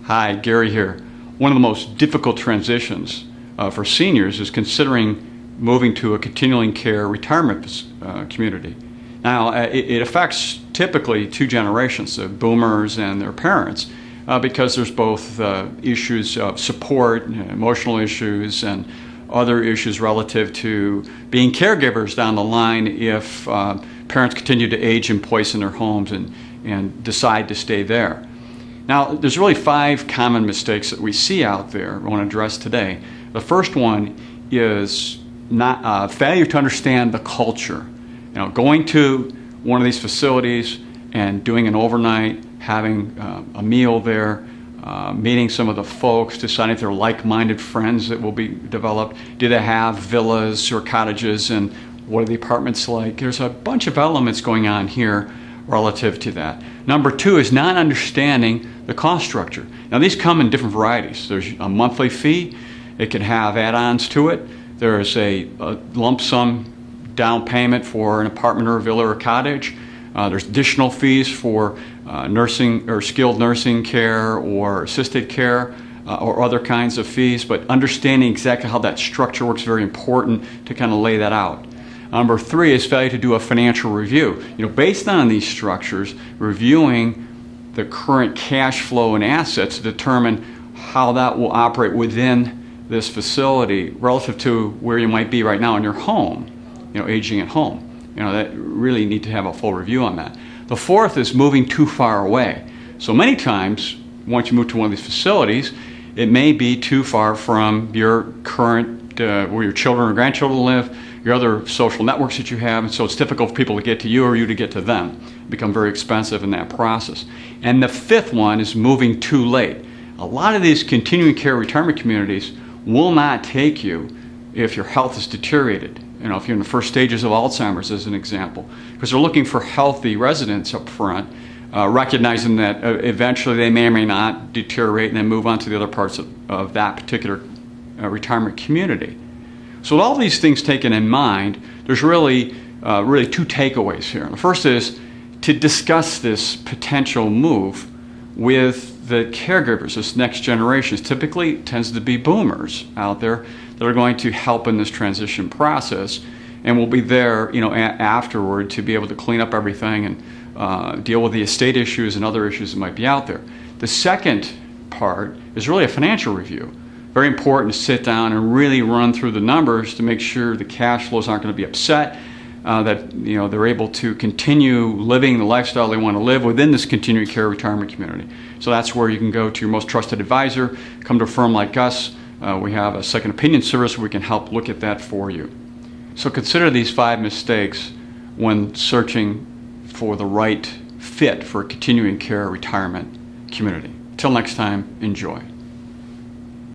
Hi, Gary here. One of the most difficult transitions for seniors is considering moving to a continuing care retirement community. Now, it affects typically two generations, the boomers and their parents, because there's both issues of support, emotional issues, and other issues relative to being caregivers down the line if parents continue to age in place in their homes and decide to stay there. Now, there's really 5 common mistakes that we see out there I want to address today. The first one is failure to understand the culture. Going to one of these facilities and doing an overnight, having a meal there, meeting some of the folks, deciding if they're like-minded friends that will be developed. Do they have villas or cottages, and what are the apartments like? There's a bunch of elements going on here relative to that. Number 2 is not understanding the cost structure. Now, these come in different varieties. There's a monthly fee. It can have add-ons to it. There's a lump sum down payment for an apartment or a villa or a cottage. There's additional fees for nursing or skilled nursing care or assisted care or other kinds of fees, but understanding exactly how that structure works is very important to kind of lay that out. Number 3 is failure to do a financial review. Based on these structures, reviewing the current cash flow and assets to determine how that will operate within this facility relative to where you might be right now in your home, aging at home. That really need to have a full review on that. The 4th is moving too far away. So many times, once you move to one of these facilities, it may be too far from your current, where your children or grandchildren live, your other social networks that you have, and so it's difficult for people to get to you or you to get to them. Become very expensive in that process. And the 5th one is moving too late. A lot of these continuing care retirement communities will not take you if your health is deteriorated. If you're in the first stages of Alzheimer's, as an example, because they're looking for healthy residents up front, recognizing that eventually they may or may not deteriorate and then move on to the other parts of that particular retirement community. So with all these things taken in mind, there's really 2 takeaways here. The first is to discuss this potential move with the caregivers, this next generation. Typically tends to be boomers out there that are going to help in this transition process and will be there afterward to be able to clean up everything and deal with the estate issues and other issues that might be out there. The second part is really a financial review. Very important to sit down and really run through the numbers to make sure the cash flows aren't going to be upset, that they're able to continue living the lifestyle they want to live within this continuing care retirement community. So that's where you can go to your most trusted advisor, come to a firm like us. We have a second opinion service where we can help look at that for you. So consider these 5 mistakes when searching for the right fit for a continuing care retirement community. Till next time, enjoy.